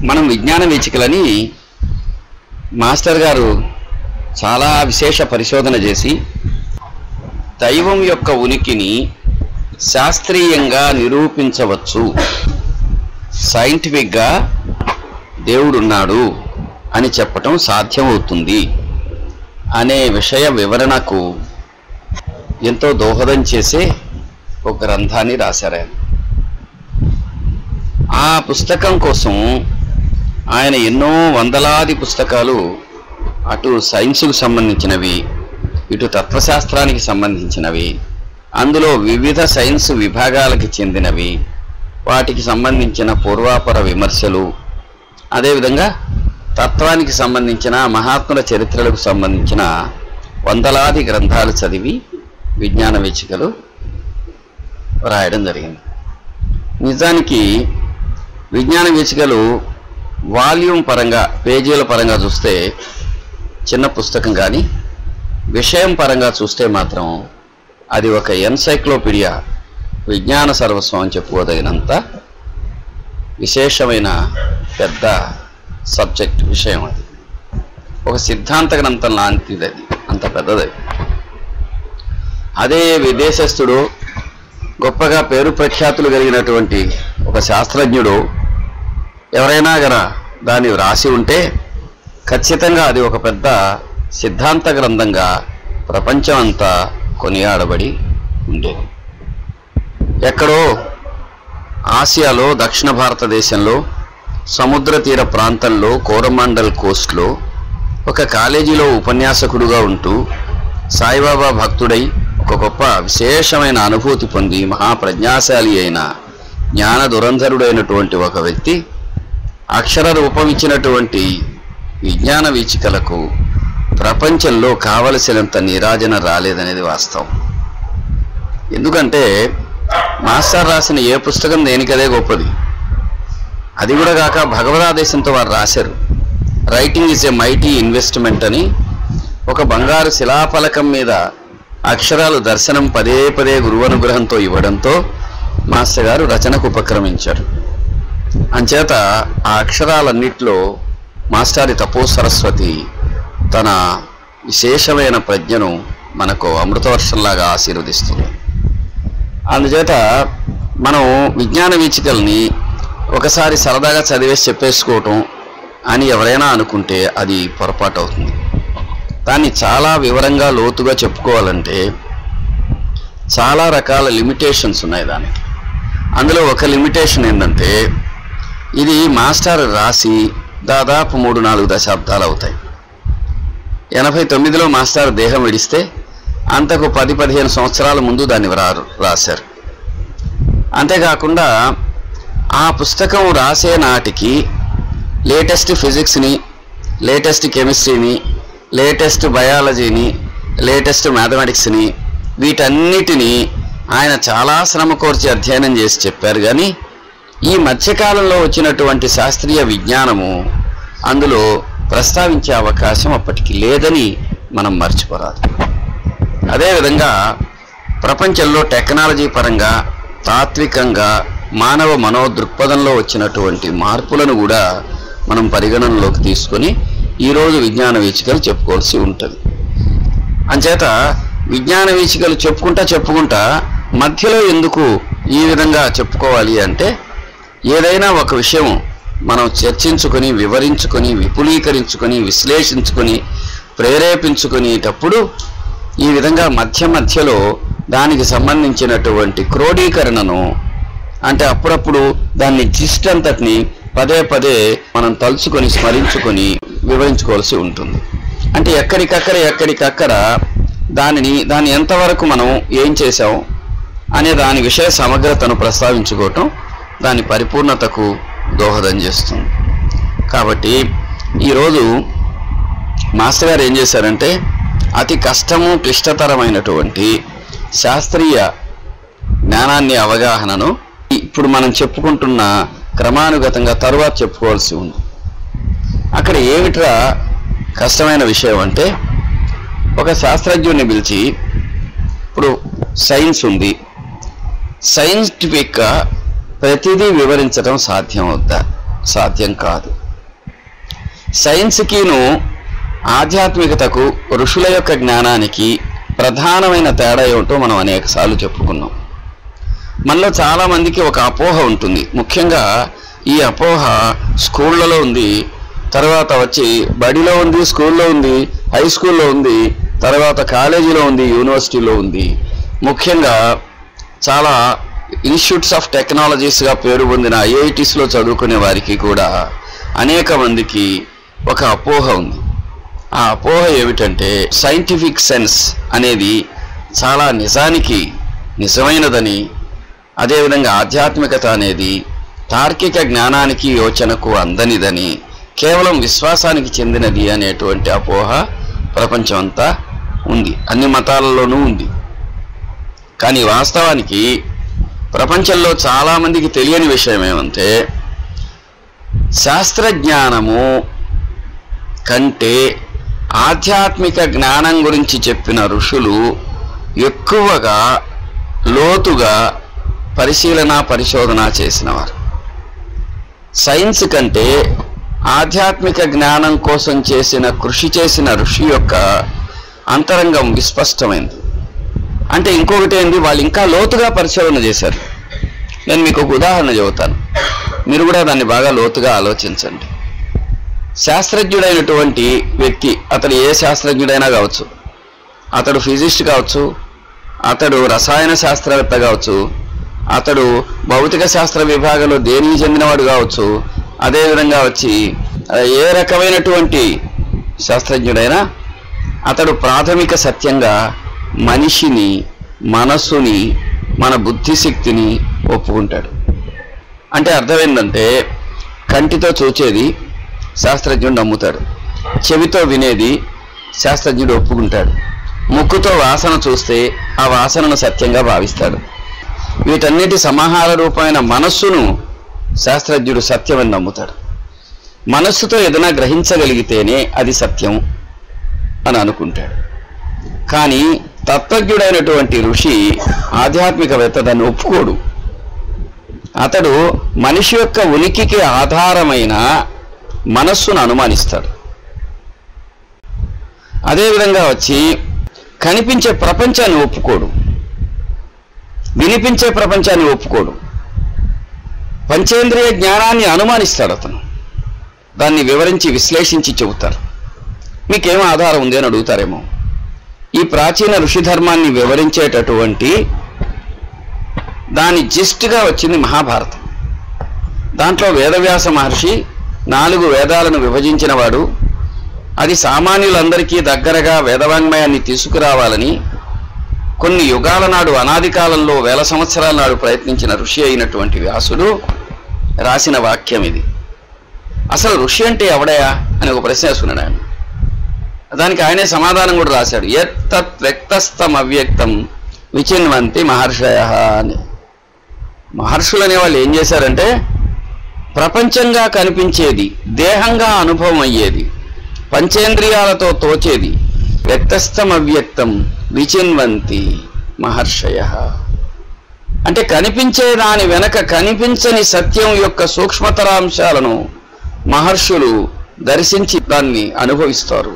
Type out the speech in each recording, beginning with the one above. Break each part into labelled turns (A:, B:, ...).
A: మనం విజ్ఞాన వీచికలని మాస్టర్ గారు చాలా విశేష పరిశోధన చేసి దైవం యొక్క ఉనికిని శాస్త్రీయంగా నిరూపించవచ్చు, సైంటిఫిక్గా దేవుడున్నాడు అని చెప్పటం సాధ్యమవుతుంది అనే విషయ వివరణకు ఎంతో దోహదం చేసే ఒక గ్రంథాన్ని రాశారు ఆయన. ఆ పుస్తకం కోసం ఆయన ఎన్నో వందలాది పుస్తకాలు, అటు సైన్సుకు సంబంధించినవి ఇటు తత్వశాస్త్రానికి సంబంధించినవి, అందులో వివిధ సైన్స్ విభాగాలకి చెందినవి, వాటికి సంబంధించిన పూర్వాపర విమర్శలు, అదేవిధంగా తత్వానికి సంబంధించిన మహాత్ముల చరిత్రలకు సంబంధించిన వందలాది గ్రంథాలు చదివి విజ్ఞాన వీచికలు రాయడం జరిగింది. నిజానికి విజ్ఞాన వీచికలు వాల్యూమ్ పరంగా, పేజీల పరంగా చూస్తే చిన్న పుస్తకం, కానీ విషయం పరంగా చూస్తే మాత్రం అది ఒక ఎన్సైక్లోపీడియా, విజ్ఞాన సర్వస్వం అని చెప్పుకోదగినంత విశేషమైన పెద్ద సబ్జెక్ట్ విషయం. అది ఒక సిద్ధాంత గ్రంథం లాంటిది, అది అంత పెద్దది. అదే విదేశస్థుడు, గొప్పగా పేరు ప్రఖ్యాతులు కలిగినటువంటి ఒక శాస్త్రజ్ఞుడు ఎవరైనా గన దాన్ని వ్రాసి ఉంటే ఖచ్చితంగా అది ఒక పెద్ద సిద్ధాంత గ్రంథంగా ప్రపంచం అంతా కొనియాడబడి ఉండేది. ఎక్కడో ఆసియాలో, దక్షిణ భారతదేశంలో, సముద్ర తీర ప్రాంతంలో, కోరమాండల్ కోస్ట్లో ఒక కాలేజీలో ఉపన్యాసకుడుగా ఉంటూ సాయిబాబా భక్తుడై ఒక గొప్ప విశేషమైన అనుభూతి పొంది మహాప్రజ్ఞాశాలి అయిన జ్ఞాన దురంధరుడైనటువంటి ఒక వ్యక్తి అక్షర రూపం ఇచ్చినటువంటి విజ్ఞాన వీచికలకు ప్రపంచంలో కావలసినంత నీరాజన రాలేదనేది వాస్తవం. ఎందుకంటే మాస్టర్ రాసిన ఏ పుస్తకం దేనికదే గొప్పది. అది కూడా కాక భగవదాదేశంతో వారు రాశారు. Writing is a mighty investment అని ఒక బంగారు శిలాఫలకం మీద అక్షరాలు దర్శనం పదే పదే గురువనుగ్రహంతో ఇవ్వడంతో మాస్టర్ గారు రచనకు ఉపక్రమించారు. అంచేత ఆ అక్షరాలన్నిట్లో మాస్టారి తపో సరస్వతి తన విశేషమైన ప్రజ్ఞను మనకు అమృతవర్షంలాగా ఆశీర్వదిస్తుంది. అందుచేత మనం విజ్ఞాన వీచికల్ని ఒకసారి సరదాగా చదివేసి చెప్పేసుకోవటం అని ఎవరైనా అనుకుంటే అది పొరపాటు అవుతుంది. దాన్ని చాలా వివరంగా లోతుగా చెప్పుకోవాలంటే చాలా రకాల లిమిటేషన్స్ ఉన్నాయి దానికి. అందులో ఒక లిమిటేషన్ ఏంటంటే, ఇది మాస్టర్ రాసి దాదాపు 3-4 దశాబ్దాలు అవుతాయి. 89లో మాస్టర్ దేహం విడిస్తే అంతకు 10-15 సంవత్సరాల ముందు దాన్ని రాశారు. అంతేకాకుండా ఆ పుస్తకం రాసే నాటికి లేటెస్ట్ ఫిజిక్స్ని, లేటెస్ట్ కెమిస్ట్రీని, లేటెస్ట్ బయాలజీని, లేటెస్ట్ మ్యాథమెటిక్స్ని, వీటన్నిటినీ ఆయన చాలా శ్రమ కోర్చి అధ్యయనం చేసి చెప్పారు. కానీ ఈ మధ్యకాలంలో వచ్చినటువంటి శాస్త్రీయ విజ్ఞానము అందులో ప్రస్తావించే అవకాశం అప్పటికి లేదని మనం మర్చిపోరాదు. అదేవిధంగా ప్రపంచంలో టెక్నాలజీ పరంగా, తాత్వికంగా, మానవ మనోదృక్పథంలో వచ్చినటువంటి మార్పులను కూడా మనం పరిగణనలోకి తీసుకొని ఈరోజు విజ్ఞాన వీచికలు చెప్పుకోవాల్సి ఉంటుంది. అంచేత విజ్ఞాన వీచికలు చెప్పుకుంటా మధ్యలో ఎందుకు ఈ విధంగా చెప్పుకోవాలి అంటే, ఏదైనా ఒక విషయం మనం చర్చించుకొని, వివరించుకొని, విపులీకరించుకొని, విశ్లేషించుకొని, ప్రేరేపించుకునేటప్పుడు ఈ విధంగా మధ్యలో దానికి సంబంధించినటువంటి క్రోడీకరణను, అంటే అప్పుడప్పుడు దాన్ని జిస్ట్ అంతటిని పదే పదే మనం తలుచుకొని, స్మరించుకొని వివరించుకోవాల్సి ఉంటుంది. అంటే ఎక్కడికక్కడ దాన్ని ఎంతవరకు మనం ఏం చేసాం అనే దాని విషయ సమగ్రతను ప్రస్తావించుకోవటం దాని పరిపూర్ణతకు దోహదం చేస్తుంది. కాబట్టి ఈరోజు మాస్టర్ గారు ఏం చేశారంటే, అతి కష్టము, క్లిష్టతరమైనటువంటి శాస్త్రీయ జ్ఞానాన్ని, అవగాహనను ఇప్పుడు మనం చెప్పుకుంటున్న క్రమానుగతంగా తరువాత చెప్పుకోవాల్సి ఉంది. అక్కడ ఏమిట్రా కష్టమైన విషయం అంటే, ఒక శాస్త్రజ్ఞుడిని పిలిచి, ఇప్పుడు సైన్స్ ఉంది, సైంటిఫిక్గా ప్రతిదీ వివరించడం సాధ్యం అవుతా? సాధ్యం కాదు. సైన్స్కిను ఆధ్యాత్మికతకు ఋషుల యొక్క జ్ఞానానికి ప్రధానమైన తేడా ఏమిటో మనం అనేకసార్లు చెప్పుకున్నాం. మనలో చాలామందికి ఒక అపోహ ఉంటుంది. ముఖ్యంగా ఈ అపోహ స్కూళ్ళలో ఉంది, తర్వాత వచ్చి బడిలో ఉంది, స్కూల్లో ఉంది, హై స్కూల్లో ఉంది, తర్వాత కాలేజీలో ఉంది, యూనివర్సిటీలో ఉంది. ముఖ్యంగా చాలా ఇన్స్టిట్యూట్స్ ఆఫ్ టెక్నాలజీస్గా పేరు పొందిన ఐఐటీస్లో చదువుకునే వారికి కూడా అనేక మందికి ఒక అపోహ ఉంది. ఆ అపోహ ఏమిటంటే సైంటిఫిక్ సెన్స్ అనేది చాలా నిజానికి నిజమైనదని, అదేవిధంగా ఆధ్యాత్మికత అనేది తార్కిక జ్ఞానానికి యోచనకు అందనిదని, కేవలం విశ్వాసానికి చెందినది అనేటువంటి అపోహ ప్రపంచం అంతా ఉంది, అన్ని మతాలలోనూ ఉంది. కానీ వాస్తవానికి ప్రపంచంలో చాలామందికి తెలియని విషయం ఏమంటే శాస్త్రజ్ఞానము కంటే ఆధ్యాత్మిక జ్ఞానం గురించి చెప్పిన ఋషులు ఎక్కువగా లోతుగా పరిశోధన చేసినవారు. సైన్స్ కంటే ఆధ్యాత్మిక జ్ఞానం కోసం కృషి చేసిన ఋషి యొక్క అంతరంగం విస్పష్టమైంది. అంటే ఇంకొకటి ఏంది, వాళ్ళు ఇంకా లోతుగా పరిశోధన చేశారు. నేను మీకు ఒక ఉదాహరణ చెబుతాను, మీరు కూడా దాన్ని బాగా లోతుగా ఆలోచించండి. శాస్త్రజ్ఞుడైనటువంటి వ్యక్తి, అతడు ఏ శాస్త్రజ్ఞుడైనా కావచ్చు, అతడు ఫిజిస్ట్ కావచ్చు, అతడు రసాయన శాస్త్రవేత్త కావచ్చు, అతడు భౌతిక శాస్త్ర విభాగంలో దేనికి చెందినవాడు కావచ్చు, అదేవిధంగా వచ్చి ఏ రకమైనటువంటి శాస్త్రజ్ఞుడైనా అతడు ప్రాథమిక సత్యంగా మనిషిని, మనస్సుని, మన బుద్ధిశక్తిని ఒప్పుకుంటాడు. అంటే అర్థం ఏంటంటే కంటితో చూచేది శాస్త్రజ్ఞుడు నమ్ముతాడు, చెవితో వినేది శాస్త్రజ్ఞుడు ఒప్పుకుంటాడు, ముక్కుతో వాసన చూస్తే ఆ వాసనను సత్యంగా భావిస్తాడు. వీటన్నిటి సమాహార రూపమైన మనస్సును శాస్త్రజ్ఞుడు సత్యమని నమ్ముతాడు. మనస్సుతో ఏదైనా గ్రహించగలిగితేనే అది సత్యం అని అనుకుంటాడు. కానీ తత్వజ్ఞుడైనటువంటి ఋషి, ఆధ్యాత్మికవేత్త దాన్ని ఒప్పుకోడు. అతడు మనిషి యొక్క ఉనికికి ఆధారమైన మనస్సును అనుమానిస్తాడు. అదేవిధంగా వచ్చి కనిపించే ప్రపంచాన్ని ఒప్పుకోడు, వినిపించే ప్రపంచాన్ని ఒప్పుకోడు, పంచేంద్రియ జ్ఞానాన్ని అనుమానిస్తాడు. అతను దాన్ని వివరించి విశ్లేషించి చెబుతారు. మీకేం ఆధారం ఉంది అని అడుగుతారేమో. ఈ ప్రాచీన ఋషి ధర్మాన్ని వివరించేటటువంటి దాని జిస్ట్గా వచ్చింది మహాభారతం. దాంట్లో వేదవ్యాస మహర్షి 4 వేదాలను విభజించిన వాడు. అది సామాన్యులందరికీ దగ్గరగా వేదవాంగ్మయాన్ని తీసుకురావాలని కొన్ని యుగాల నాడు, అనాది కాలంలో, వేల సంవత్సరాల నాడు ప్రయత్నించిన ఋషి అయినటువంటి వ్యాసుడు రాసిన వాక్యం ఇది. అసలు ఋషి అంటే ఎవడయా అని ఒక ప్రశ్న వేసుకున్నాడు ఆయన. దానికి ఆయనే సమాధానం కూడా రాశాడు. యత్తత్ వ్యక్తస్థం అవ్యక్తం విచిన్వంతి మహర్షయ అని. మహర్షులు అనేవాళ్ళు ఏం చేశారంటే ప్రపంచంగా కనిపించేది, దేహంగా అనుభవం అయ్యేది, పంచేంద్రియాలతో తోచేది వ్యక్తస్థం అవ్యక్తం విచిన్వంతి మహర్షయ. అంటే కనిపించే దాని వెనక కనిపించని సత్యం యొక్క సూక్ష్మతరాంశాలను మహర్షులు దర్శించి దాన్ని అనుభవిస్తారు.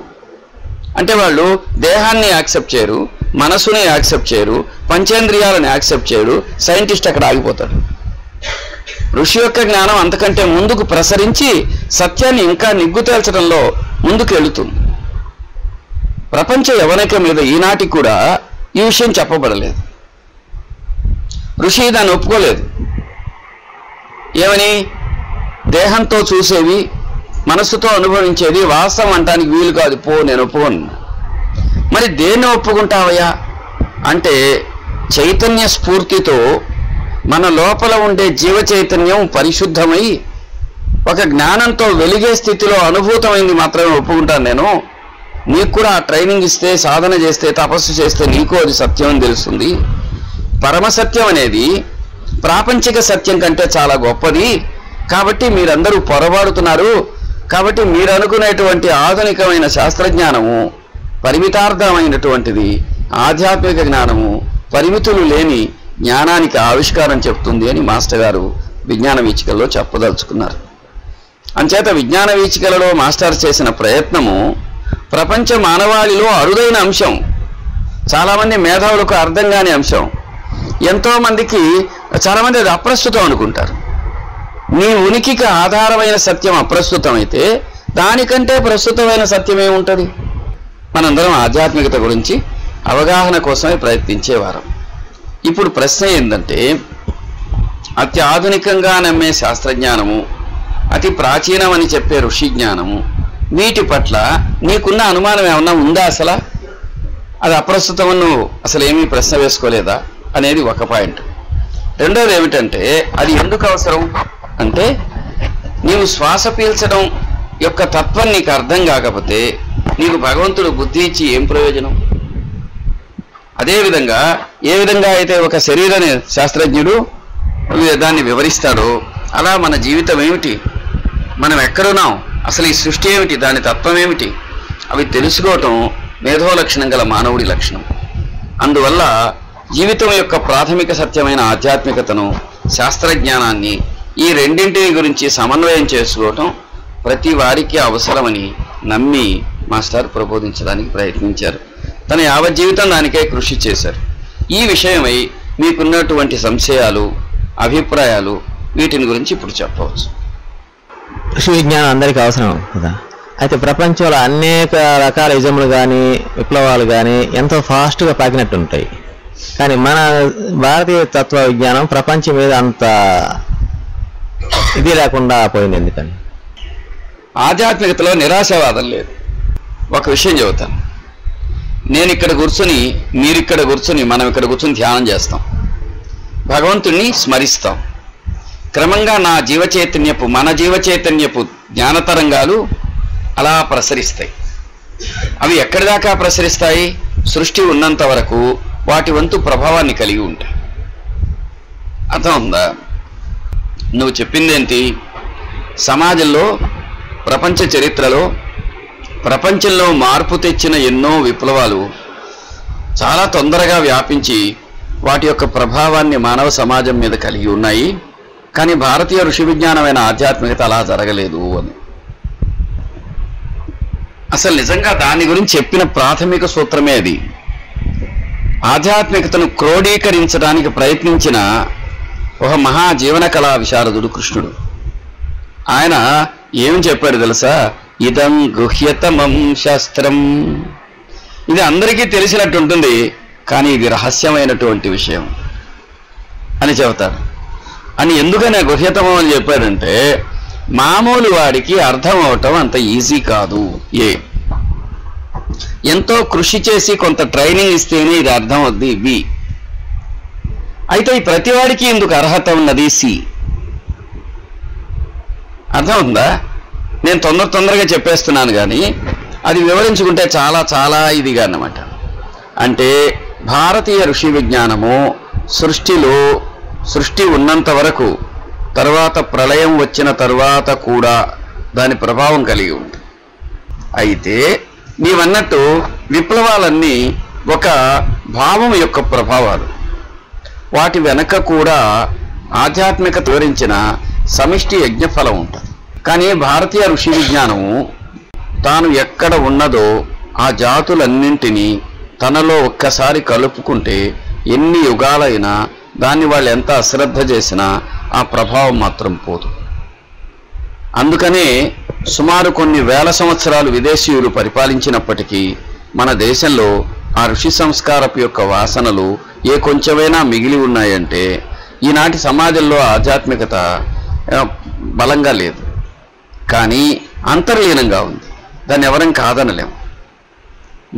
A: అంటే వాళ్ళు దేహాన్ని యాక్సెప్ట్ చేయరు, మనసుని యాక్సెప్ట్ చేయరు, పంచేంద్రియాలను యాక్సెప్ట్ చేయరు. సైంటిస్ట్ అక్కడ ఆగిపోతాడు. ఋషి యొక్క జ్ఞానం అంతకంటే ముందుకు ప్రసరించి సత్యాన్ని ఇంకా నిగ్గు తేల్చడంలో ముందుకు వెళుతుంది. ప్రపంచ యవనిక మీద ఈనాటికి కూడా ఈ విషయం చెప్పబడలేదు. ఋషి దాన్ని ఒప్పుకోలేదు. ఏమని? దేహంతో చూసేవి, మనస్సుతో అనుభవించేది వాస్తవం అంటానికి వీలు కాదు, పో, నేను ఒప్పుకోను. మరి దేన్ని ఒప్పుకుంటావయ్యా అంటే చైతన్య స్ఫూర్తితో మన లోపల ఉండే జీవ చైతన్యం పరిశుద్ధమై ఒక జ్ఞానంతో వెలిగే స్థితిలో అనుభూతమైంది మాత్రమే ఒప్పుకుంటాను నేను. నీకు కూడా ఆ ట్రైనింగ్ ఇస్తే, సాధన చేస్తే, తపస్సు చేస్తే నీకు అది సత్యం అని తెలుస్తుంది. పరమసత్యం అనేది ప్రాపంచిక సత్యం కంటే చాలా గొప్పది. కాబట్టి మీరందరూ పొరబాడుతున్నారు. కాబట్టి మీరు అనుకునేటువంటి ఆధునికమైన శాస్త్రజ్ఞానము పరిమితార్థమైనటువంటిది, ఆధ్యాత్మిక జ్ఞానము పరిమితులు లేని జ్ఞానానికి ఆవిష్కారం చెప్తుంది అని మాస్టర్ గారు విజ్ఞాన వీచికల్లో చెప్పదలుచుకున్నారు. అంచేత విజ్ఞాన వీచికలలో మాస్టర్ చేసిన ప్రయత్నము ప్రపంచ మానవాళిలో అరుదైన అంశం, చాలామంది మేధావులకు అర్థం కాని అంశం. ఎంతోమందికి చాలామంది అది అప్రస్తుతం అనుకుంటారు. నీ ఉనికికి ఆధారమైన సత్యం అప్రస్తుతమైతే దానికంటే ప్రస్తుతమైన సత్యం ఏముంటుంది? మనందరం ఆధ్యాత్మికత గురించి అవగాహన కోసమే ప్రయత్నించేవారం. ఇప్పుడు ప్రశ్న ఏంటంటే, అత్యాధునికంగా నమ్మే శాస్త్రజ్ఞానము, అతి ప్రాచీనమని చెప్పే ఋషి జ్ఞానము, వీటి పట్ల నీకున్న అనుమానం ఏమన్నా ఉందా? అసలు అది అప్రస్తుతం నువ్వు అసలు ఏమీ ప్రశ్న వేసుకోలేదా అనేది ఒక పాయింట్. రెండోది ఏమిటంటే, అది ఎందుకు అవసరం అంటే, నీవు శ్వాస పీల్చడం యొక్క తత్వం నీకు అర్థం కాకపోతే నీకు భగవంతుడు బుద్ధి ఇచ్చి ఏం ప్రయోజనం? అదేవిధంగా ఏ విధంగా అయితే ఒక శరీర శాస్త్రజ్ఞుడు దాన్ని వివరిస్తాడో అలా మన జీవితం ఏమిటి, మనం ఎక్కడున్నాం, అసలు ఈ సృష్టి ఏమిటి, దాని తత్వం ఏమిటి, అవి తెలుసుకోవటం మేధో లక్షణం గల మానవుడి లక్షణం. అందువల్ల జీవితం యొక్క ప్రాథమిక సత్యమైన ఆధ్యాత్మికతను, శాస్త్రజ్ఞానాన్ని, ఈ రెండింటిని గురించి సమన్వయం చేసుకోవటం ప్రతి వారికి అవసరమని నమ్మి మాస్టర్ ప్రబోధించడానికి ప్రయత్నించారు. తన యావజ్జీవితం దానికే కృషి చేశారు. ఈ విషయమై మీకున్నటువంటి సంశయాలు, అభిప్రాయాలు వీటిని గురించి ఇప్పుడు చెప్పవచ్చు.
B: కృషి విజ్ఞానం అందరికీ అవసరం కదా. అయితే ప్రపంచంలో అనేక రకాల ఇజములు కానీ విప్లవాలు కానీ ఎంతో ఫాస్ట్గా పాకినట్టు ఉంటాయి. కానీ మన భారతీయ తత్వ విజ్ఞానం ప్రపంచం మీద అంత ఇది లేకుండా పోయింది. ఎందుకని?
A: ఆధ్యాత్మికతలో నిరాశావాదం లేదు. ఒక విషయం చెబుతాను. నేను ఇక్కడ కూర్చొని, మీరిక్కడ కూర్చొని, మనం ఇక్కడ కూర్చొని ధ్యానం చేస్తాం, భగవంతుణ్ణి స్మరిస్తాం. క్రమంగా మన జీవచైతన్యపు జ్ఞానతరంగాలు అలా ప్రసరిస్తాయి. అవి ఎక్కడి దాకా ప్రసరిస్తాయి? సృష్టి ఉన్నంత వరకు వాటి వంతు ప్రభావాన్ని కలిగి ఉంటాయి. అర్థం ఉందా? నువ్వు చెప్పిందేంటి? సమాజంలో, ప్రపంచ చరిత్రలో, ప్రపంచంలో మార్పు తెచ్చిన ఎన్నో విప్లవాలు చాలా తొందరగా వ్యాపించి వాటి యొక్క ప్రభావాన్ని మానవ సమాజం మీద కలిగి ఉన్నాయి. కానీ భారతీయ ఋషి విజ్ఞానమైన ఆధ్యాత్మికత అలా జరగలేదు అని. అసలు నిజంగా దాని గురించి చెప్పిన ప్రాథమిక సూత్రమే అది. ఆధ్యాత్మికతను క్రోడీకరించడానికి ప్రయత్నించిన ఒక మహా జీవన కళా విశారదుడు కృష్ణుడు. ఆయన ఏమి చెప్పాడు తెలుసా? ఇదం గృహ్యతమం శాస్త్రం. ఇది అందరికీ తెలిసినట్టు ఉంటుంది, కానీ ఇది రహస్యమైనటువంటి విషయం అని చెబుతాడు. అని ఎందుకని గృహ్యతమం అని చెప్పాడంటే, మామూలు వాడికి అర్థం అవటం అంత ఈజీ కాదు. ఎంతో కృషి చేసి కొంత ట్రైనింగ్ ఇస్తేనే ఇది అర్థం అవుద్ది. బి. అయితే ఈ ప్రతివాడికి ఇందుకు అర్హత ఉన్నది. సి. అర్థం ఉందా? నేను తొందరగా చెప్పేస్తున్నాను, కానీ అది వివరించుకుంటే చాలా చాలా ఇదిగా అన్నమాట. అంటే భారతీయ ఋషి విజ్ఞానము సృష్టి ఉన్నంత వరకు, తర్వాత ప్రళయం వచ్చిన తర్వాత కూడా దాని ప్రభావం కలిగి ఉంది. అయితే నీవన్నట్టు విప్లవాలన్నీ ఒక భావం యొక్క ప్రభావాలు. వాటి వెనక కూడా ఆధ్యాత్మికత వివరించిన సమిష్టి యజ్ఞఫలం ఉంటుంది. కానీ భారతీయ ఋషి విజ్ఞానము తాను ఎక్కడ ఉన్నదో ఆ జాతులన్నింటినీ తనలో ఒక్కసారి కలుపుకుంటే ఎన్ని యుగాలైనా దాన్ని వాళ్ళు ఎంత అశ్రద్ధ చేసినా ఆ ప్రభావం మాత్రం పోదు. అందుకనే సుమారు కొన్ని వేల సంవత్సరాలు విదేశీయులు పరిపాలించినప్పటికీ మన దేశంలో ఆ ఋషి సంస్కారపు యొక్క వాసనలు ఏ కొంచెమైనా మిగిలి ఉన్నాయంటే ఈనాటి సమాజంలో ఆధ్యాత్మికత బలంగా లేదు, కానీ అంతర్లీనంగా ఉంది. దాన్ని ఎవరం కాదనలేము.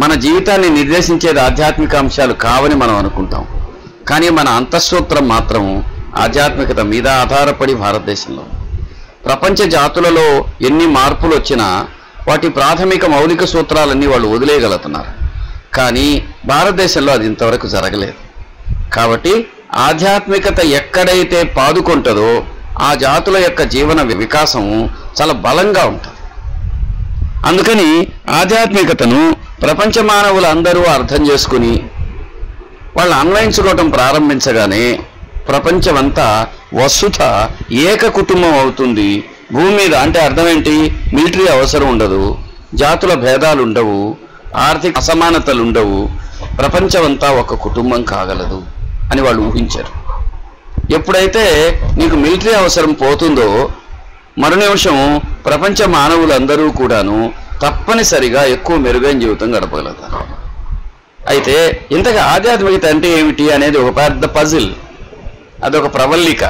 A: మన జీవితాన్ని నిర్దేశించేది ఆధ్యాత్మిక అంశాలు కావని మనం అనుకుంటాం, కానీ మన అంతఃసూత్రం మాత్రం ఆధ్యాత్మికత మీద ఆధారపడి భారతదేశంలో ప్రపంచ జాతులలో ఎన్ని మార్పులు వచ్చినా వాటి ప్రాథమిక మౌలిక సూత్రాలన్నీ వాళ్ళు వదిలేయగలుగుతున్నారు. కానీ భారతదేశంలో అది ఇంతవరకు జరగలేదు. కాబట్టి ఆధ్యాత్మికత ఎక్కడైతే పాదుకుంటుందో ఆ జాతుల యొక్క జీవన వికాసము చాలా బలంగా ఉంటుంది. అందుకని ఆధ్యాత్మికతను ప్రపంచ మానవులు అందరూ అర్థం చేసుకుని వాళ్ళు అన్వయించుకోవటం ప్రారంభించగానే ప్రపంచమంతా వసుధ ఏక కుటుంబం అవుతుంది. భూమి మీద అంటే అర్థం ఏంటి? మిలిటరీ అవసరం ఉండదు, జాతుల భేదాలు ఉండవు, ఆర్థిక అసమానతలు ఉండవు, ప్రపంచమంతా ఒక కుటుంబం కాగలదు అని వాళ్ళు ఊహించారు. ఎప్పుడైతే నీకు మిలిటరీ అవసరం పోతుందో మరు నిమిషం ప్రపంచ మానవులందరూ కూడాను తప్పనిసరిగా ఎక్కువ మెరుగైన జీవితం గడపగలుగుతారు. అయితే ఇంతగా ఆధ్యాత్మికత అంటే ఏమిటి అనేది ఒక పెద్ద పజిల్, అదొక ప్రవల్లిక.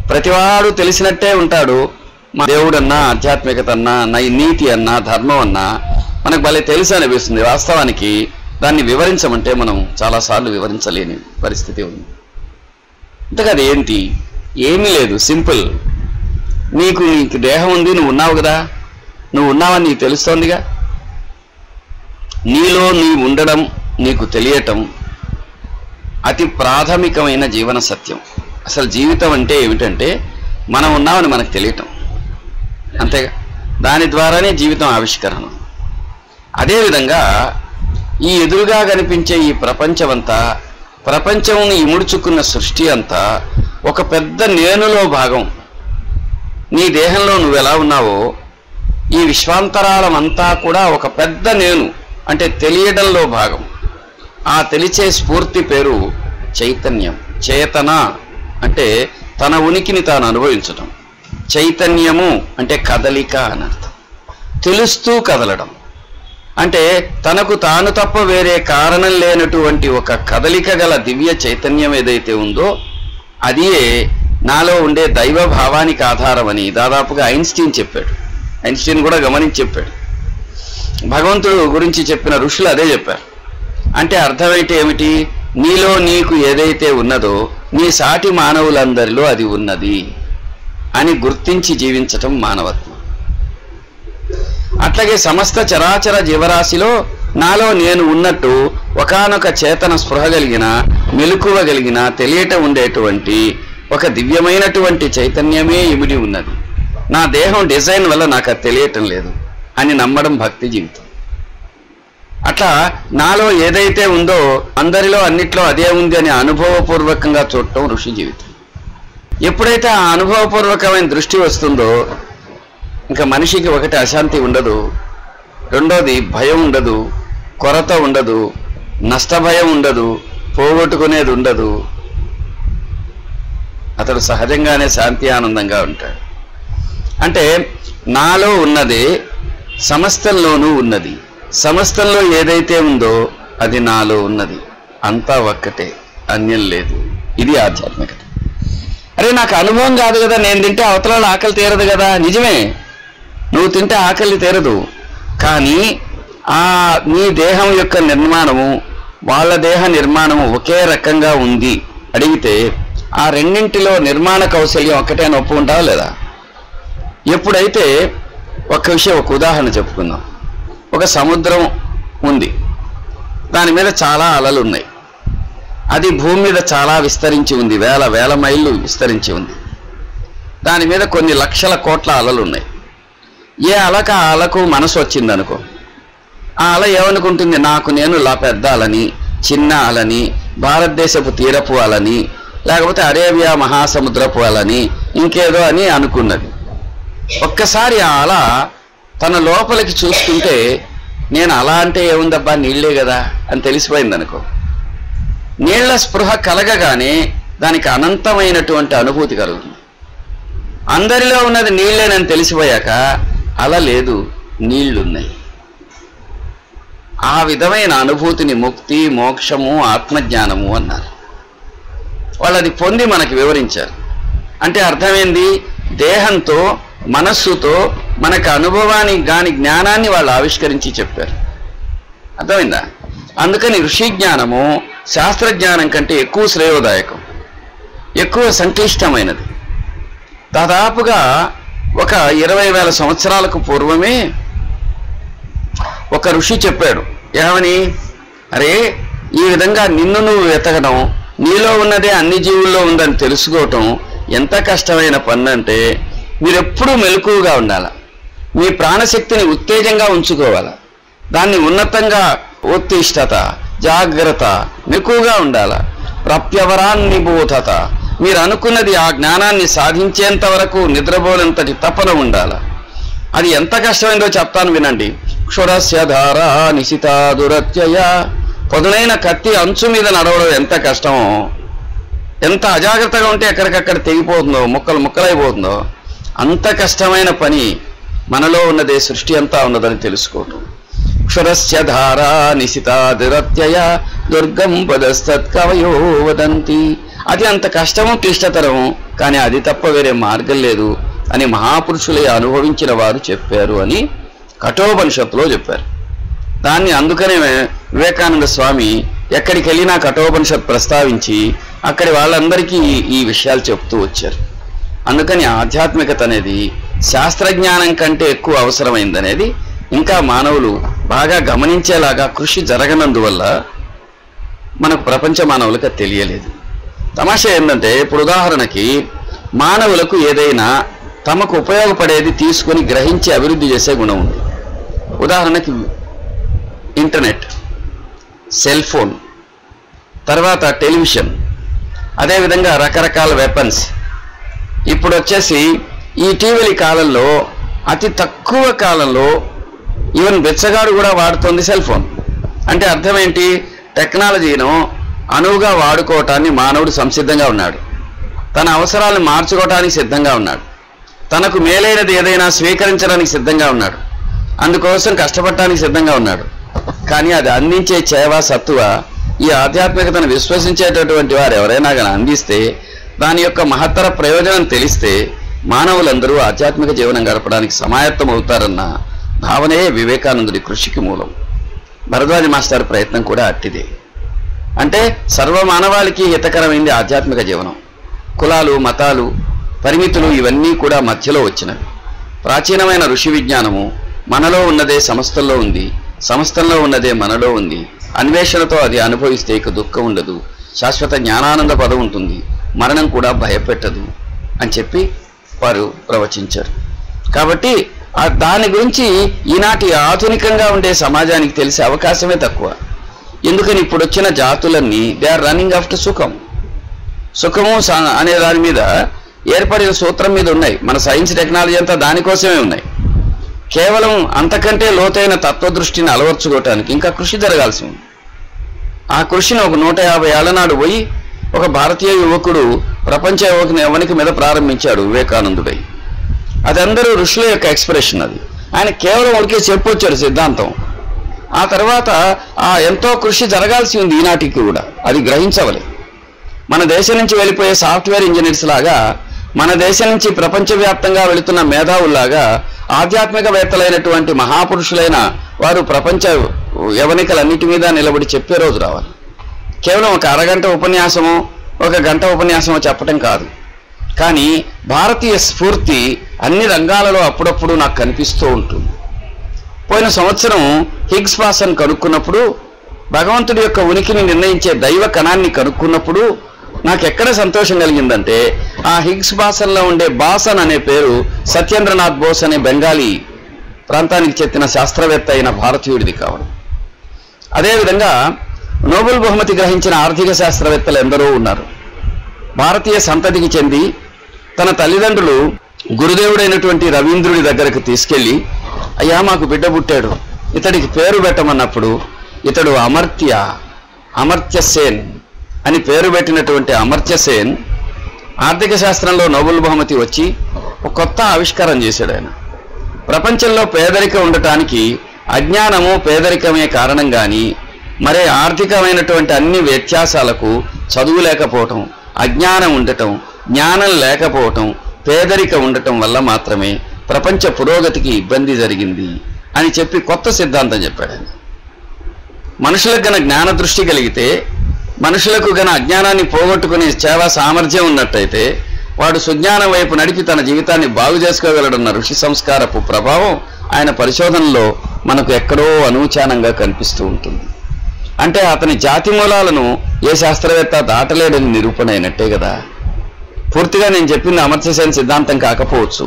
A: ప్రతివాడు తెలిసినట్టే ఉంటాడు. మా దేవుడన్నా, ఆధ్యాత్మికత అన్నా, నీతి అన్నా, ధర్మం అన్నా మనకు భలే తెలుసు అనిపిస్తుంది. వాస్తవానికి దాన్ని వివరించమంటే మనం చాలాసార్లు వివరించలేని పరిస్థితి ఉంది. ఇంతగా అది ఏంటి? ఏమీ లేదు, సింపుల్. నీకు దేహం ఉంది, నువ్వు ఉన్నావు కదా, నువ్వు ఉన్నావని నీకు తెలుస్తోందిగా. నీలో నీ ఉండడం, నీకు తెలియటం అతి ప్రాథమికమైన జీవన సత్యం. అసలు జీవితం అంటే ఏమిటంటే మనం ఉన్నామని మనకు తెలియటం, అంతేగా. దాని ద్వారానే జీవితం ఆవిష్కరణ. అదేవిధంగా ఈ ఎదురుగా కనిపించే ఈ ప్రపంచమంతా, ప్రపంచం ఇముడుచుకున్న సృష్టి అంతా ఒక పెద్ద నేనులో భాగం. నీ దేహంలో నువ్వు ఎలా ఉన్నావో ఈ విశ్వాంతరాళం అంతా కూడా ఒక పెద్ద నేను, అంటే తెలియడంలో భాగం. ఆ తెలిసే స్ఫూర్తి పేరు చైతన్యం. చేతన అంటే తన ఉనికిని తాను అనుభవించడం. చైతన్యము అంటే కదలిక అని అర్థం. తెలుస్తూ కదలడం అంటే తనకు తాను తప్ప వేరే కారణం లేనటువంటి ఒక కదలిక గల దివ్య చైతన్యం ఏదైతే ఉందో అదియే నాలో ఉండే దైవ భావానికి ఆధారమని దాదాపుగా ఐన్స్టీన్ చెప్పాడు. ఐన్స్టీన్ కూడా గమనించి చెప్పాడు. భగవంతుడు గురించి చెప్పిన ఋషులు అదే చెప్పారు. అంటే అర్థమైతే ఏమిటి? నీలో నీకు ఏదైతే ఉన్నదో నీ సాటి మానవులందరిలో అది ఉన్నది అని గుర్తించి జీవించటం మానవత్వం. అట్లాగే సమస్త చరాచర జీవరాశిలో నాలో నేను ఉన్నట్టు ఒకానొక చేతన స్పృహ కలిగిన, మెలకువగలిగిన, తెలియటం ఉండేటువంటి ఒక దివ్యమైనటువంటి చైతన్యమే ఇమిడి ఉన్నది. నా దేహం డిజైన్ వల్ల నాకు అది తెలియటం లేదు అని నమ్మడం భక్తి జీవితం. అట్లా నాలో ఏదైతే ఉందో అందరిలో అన్నిట్లో అదే ఉంది అని అనుభవపూర్వకంగా చూడటం ఋషి జీవితం. ఎప్పుడైతే ఆ అనుభవపూర్వకమైన దృష్టి వస్తుందో ఇంకా మనిషికి ఒకటి అశాంతి ఉండదు, రెండోది భయం ఉండదు, కొరత ఉండదు, నష్టభయం ఉండదు, పోగొట్టుకునేది ఉండదు. అతడు సహజంగానే శాంతి ఆనందంగా ఉంటాడు. అంటే నాలో ఉన్నదే సమస్తంలోనూ ఉన్నది. సమస్తంలో ఏదైతే ఉందో అది నాలో ఉన్నది. అంతా ఒక్కటే, అన్యం లేదు. ఇది ఆధ్యాత్మికత. అరే నాకు అనుభవం కాదు కదా, నేను తింటే అవతల ఆకలి తీరదు కదా. నిజమే, నువ్వు తింటే ఆకలి తీరదు. కానీ నీ దేహం యొక్క నిర్మాణము వాళ్ళ దేహ నిర్మాణము ఒకే రకంగా ఉంది అడిగితే ఆ రెండింటిలో నిర్మాణ కౌశల్యం ఒక్కటే అని ఒప్పుకుంటావా లేదా? ఎప్పుడైతే ఒక ఉదాహరణ చెప్పుకుందాం. ఒక సముద్రం ఉంది, దాని మీద చాలా అలలు ఉన్నాయి. అది భూమి మీద చాలా విస్తరించి ఉంది, వేల వేల మైళ్ళు విస్తరించి ఉంది. దాని మీద కొన్ని లక్షల కోట్ల అలలు ఉన్నాయి. ఏ అలకు ఆ అలకు మనసు వచ్చిందనుకో, ఆ అల ఏమనుకుంటుంది? నాకు నేను పెద్ద అలని, చిన్న అలని, భారతదేశపు తీరపు అలని, లేకపోతే అరేబియా మహాసముద్రపు అలని, ఇంకేదో అని అనుకున్నది. ఒక్కసారి ఆ అల తన లోపలికి చూసుకుంటే నేను అలా అంటే ఏముందబ్బా, నీళ్లే కదా అని తెలిసిపోయింది అనుకో. నీళ్ల స్పృహ కలగగానే దానికి అనంతమైనటువంటి అనుభూతి కలుగుతుంది. అందరిలో ఉన్నది నీళ్లేనని తెలిసిపోయాక అల లేదు, నీళ్లున్నాయి. ఆ విధమైన అనుభూతిని ముక్తి, మోక్షము, ఆత్మజ్ఞానము అన్నారు. వాళ్ళు అది పొంది మనకి వివరించారు. అంటే అర్థమైంది, దేహంతో మనస్సుతో మనకు అనుభవానికి గాని జ్ఞానాన్ని వాళ్ళు ఆవిష్కరించి చెప్పారు. అర్థమైందా? అందుకని ఋషి జ్ఞానము శాస్త్రజ్ఞానం కంటే ఎక్కువ శ్రేయోదాయకం, ఎక్కువ సంక్లిష్టమైనది. దాదాపుగా ఒక 20,000 సంవత్సరాలకు పూర్వమే ఒక ఋషి చెప్పాడు. ఏమని? అరే ఈ విధంగా నిన్ను నువ్వు వెతకడం, నీలో ఉన్నదే అన్ని జీవుల్లో ఉందని తెలుసుకోవటం ఎంత కష్టమైన పని అంటే మీరెప్పుడూ మెలకువగా ఉండాలి. మీ ప్రాణశక్తిని ఉత్తేజంగా ఉంచుకోవాలి. దాన్ని ఉన్నతంగా ఉత్తిష్టత, జాగ్రత్త, మెలకువగా ఉండాలి. ప్రప్యవరాన్నిబోధత, మీరు అనుకున్నది ఆ జ్ఞానాన్ని సాధించేంత వరకు నిద్రపోలేంతటి తపన ఉండాల. అది ఎంత కష్టమైందో చెప్తాను వినండి. క్షురస్య ధారా నిశితా దురత్యయ. పదునైన కత్తి అంచు మీద నడవడం ఎంత కష్టమో, ఎంత అజాగ్రత్తగా ఉంటే ఎక్కడికక్కడ తెగిపోతుందో, ముక్కలు ముక్కలైపోతుందో, అంత కష్టమైన పని మనలో ఉన్నదే సృష్టి అంతా ఉన్నదని తెలుసుకోవటం. క్షురస్య ధారా నిశితా దురత్యయ దుర్గం పదస్తత్ కవయో వదంతి. అది అంత కష్టము క్లిష్టతరము, కానీ అది తప్ప వేరే మార్గం లేదు అని మహాపురుషులే అనుభవించిన వారు చెప్పారు అని కఠోపనిషత్తులో చెప్పారు. దాన్ని అందుకనే వివేకానంద స్వామి ఎక్కడికి వెళ్ళినా కఠోపనిషత్ ప్రస్తావించి అక్కడి వాళ్ళందరికీ ఈ విషయాలు చెప్తూ వచ్చారు. అందుకని ఆధ్యాత్మికత అనేది శాస్త్రజ్ఞానం కంటే ఎక్కువ అవసరమైందనేది ఇంకా మానవులు బాగా గమనించేలాగా కృషి జరగనందువల్ల మనకు ప్రపంచ మానవులకు తెలియలేదు. తమాషా ఏంటంటే, ఇప్పుడు ఉదాహరణకి మానవులకు ఏదైనా తమకు ఉపయోగపడేది తీసుకొని గ్రహించి అభివృద్ధి చేసే గుణం ఉంది. ఉదాహరణకి ఇంటర్నెట్, సెల్ ఫోన్, తర్వాత టెలివిజన్, అదేవిధంగా రకరకాల వెపన్స్. ఇప్పుడు వచ్చేసి ఈ టీవీ కాలంలో అతి తక్కువ కాలంలో ఈవెన్ బెచ్చగాడు కూడా వాడుతోంది సెల్ ఫోన్. అంటే అర్థం ఏంటి? టెక్నాలజీను అనువుగా వాడుకోవటాన్ని మానవుడు సంసిద్ధంగా ఉన్నాడు. తన అవసరాలను మార్చుకోవటానికి సిద్ధంగా ఉన్నాడు. తనకు మేలైనది ఏదైనా స్వీకరించడానికి సిద్ధంగా ఉన్నాడు. అందుకోసం కష్టపడటానికి సిద్ధంగా ఉన్నాడు. కానీ అది అందించే చేవ సత్తువ ఈ ఆధ్యాత్మికతను విశ్వసించేటటువంటి వారు ఎవరైనా కానీ అందిస్తే, దాని యొక్క మహత్తర ప్రయోజనం తెలిస్తే మానవులందరూ ఆధ్యాత్మిక జీవనం గడపడానికి సమాయత్తం అవుతారన్న భావనే వివేకానందుడి కృషికి మూలం. భరద్వాజ మాస్టర్ ప్రయత్నం కూడా అట్టిదే. అంటే సర్వమానవాళికి హితకరమైంది ఆధ్యాత్మిక జీవనం. కులాలు, మతాలు, పరిమితులు ఇవన్నీ కూడా మధ్యలో వచ్చినవి. ప్రాచీనమైన ఋషి విజ్ఞానము మనలో ఉన్నదే సమస్తల్లో ఉంది, సమస్తంలో ఉన్నదే మనలో ఉంది. అన్వేషణతో అది అనుభవిస్తే ఇక దుఃఖం ఉండదు, శాశ్వత జ్ఞానానంద పదం ఉంటుంది, మరణం కూడా భయపెట్టదు అని చెప్పి వారు ప్రవచించారు. కాబట్టి దాని గురించి ఈనాటి ఆధునికంగా ఉండే సమాజానికి తెలిసే అవకాశమే తక్కువ. ఎందుకని ఇప్పుడు వచ్చిన జాతులన్నీ దే ఆర్ రన్నింగ్ ఆఫ్టర్ సుఖం. సుఖము అనే దాని మీద ఏర్పడిన సూత్రం మీద ఉన్నాయి. మన సైన్స్ టెక్నాలజీ అంతా దానికోసమే ఉన్నాయి. కేవలం అంతకంటే లోతైన తత్వదృష్టిని అలవర్చుకోవటానికి ఇంకా కృషి జరగాల్సి ఉంది. ఆ కృషిని ఒక 150 ఏళ్ల నాడు పోయి ఒక భారతీయ యువకుడు ప్రపంచ యవనికి మీద ప్రారంభించాడు, వివేకానందుడై. అది అందరూ ఋషుల యొక్క ఎక్స్ప్రెషన్. అది ఆయన కేవలం ఒడికే చెప్పొచ్చాడు సిద్ధాంతం. ఆ తర్వాత ఎంతో కృషి జరగాల్సి ఉంది ఈనాటికి కూడా, అది గ్రహించవలే. మన దేశం నుంచి వెళ్ళిపోయే సాఫ్ట్వేర్ ఇంజనీర్స్ లాగా, మన దేశం నుంచి ప్రపంచవ్యాప్తంగా వెళుతున్న మేధావుల్లాగా ఆధ్యాత్మికవేత్తలైనటువంటి మహాపురుషులైన వారు ప్రపంచ యవనికలన్నిటి మీద నిలబడి చెప్పే రోజు రావాలి. కేవలం ఒక అరగంట ఉపన్యాసమో ఒక గంట ఉపన్యాసమో చెప్పటం కాదు. కానీ భారతీయ స్ఫూర్తి అన్ని రంగాలలో అప్పుడప్పుడు నాకు కనిపిస్తూ ఉంటుంది. పోయిన సంవత్సరం హిగ్స్ బాసన్ కనుక్కున్నప్పుడు, భగవంతుడి యొక్క ఉనికిని నిర్ణయించే దైవ కణాన్ని కనుక్కున్నప్పుడు నాకు ఎక్కడ సంతోషం కలిగిందంటే, ఆ హిగ్స్ బాసన్లో ఉండే బాసన్ అనే పేరు సత్యేంద్రనాథ్ బోస్ అనే బెంగాలీ ప్రాంతానికి చెందిన శాస్త్రవేత్త అయిన భారతీయుడిది కావడం. అదేవిధంగా నోబెల్ బహుమతి గ్రహించిన ఆర్థిక శాస్త్రవేత్తలు ఎందరో ఉన్నారు. భారతీయ సంతతికి చెంది తన తల్లిదండ్రులు గురుదేవుడైనటువంటి రవీంద్రుడి దగ్గరకు తీసుకెళ్ళి, అయ్యా మాకు బిడ్డ పుట్టాడు, ఇతడికి పేరు పెట్టమన్నప్పుడు ఇతడు అమర్త్య సేన్ అని పేరు పెట్టినటువంటి అమర్త్య సేన్ ఆర్థిక శాస్త్రంలో నోబెల్ బహుమతి వచ్చి ఒక కొత్త ఆవిష్కారం చేశాడు. ఆయన ప్రపంచంలో పేదరికం ఉండటానికి అజ్ఞానము పేదరికమే కారణం, కానీ మరే ఆర్థికమైనటువంటి అన్ని వ్యత్యాసాలకు చదువు లేకపోవటం, అజ్ఞానం ఉండటం, జ్ఞానం లేకపోవటం, పేదరికం ఉండటం వల్ల మాత్రమే ప్రపంచ పురోగతికి ఇబ్బంది జరిగింది అని చెప్పి కొత్త సిద్ధాంతం చెప్పాడు. ఆయన మనుషులకు గన జ్ఞాన దృష్టి కలిగితే, మనుషులకు గన అజ్ఞానాన్ని పోగొట్టుకునే సేవా సామర్థ్యం ఉన్నట్టయితే వాడు సుజ్ఞానం వైపు నడిపి తన జీవితాన్ని బాగు చేసుకోగలడన్న ఋషి సంస్కారపు ప్రభావం ఆయన పరిశోధనలో మనకు ఎక్కడో అనూచానంగా కనిపిస్తూ ఉంటుంది. అంటే అతని జాతి మూలాలను ఏ శాస్త్రవేత్త దాటలేడని నిరూపణ అయినట్టే కదా. పూర్తిగా నేను చెప్పింది అమర్త్య సేన్ సిద్ధాంతం కాకపోవచ్చు,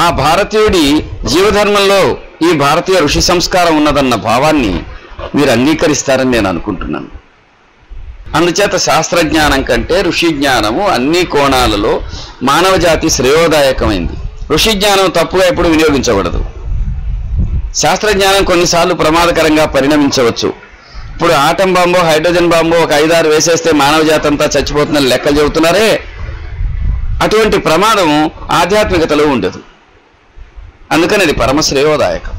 A: ఆ భారతీయుడి జీవధర్మంలో ఈ భారతీయ ఋషి సంస్కారం ఉన్నదన్న భావాన్ని మీరు అంగీకరిస్తారని నేను అనుకుంటున్నాను. అందుచేత శాస్త్రజ్ఞానం కంటే ఋషి జ్ఞానము అన్ని కోణాలలో మానవ జాతి శ్రేయోదాయకమైంది. ఋషి జ్ఞానం తప్పుగా ఎప్పుడు వినియోగించకూడదు. శాస్త్రజ్ఞానం కొన్నిసార్లు ప్రమాదకరంగా పరిణమించవచ్చు. ఇప్పుడు ఆటం బాంబో హైడ్రోజన్ బాంబో ఒక 5-6 వేసేస్తే మానవ జాతి అంతా చచ్చిపోతుందని లెక్కలు చెబుతున్నారే, అటువంటి ప్రమాదం ఆధ్యాత్మికతలో ఉండదు. అందుకని అది పరమ శ్రేయోదాయకం.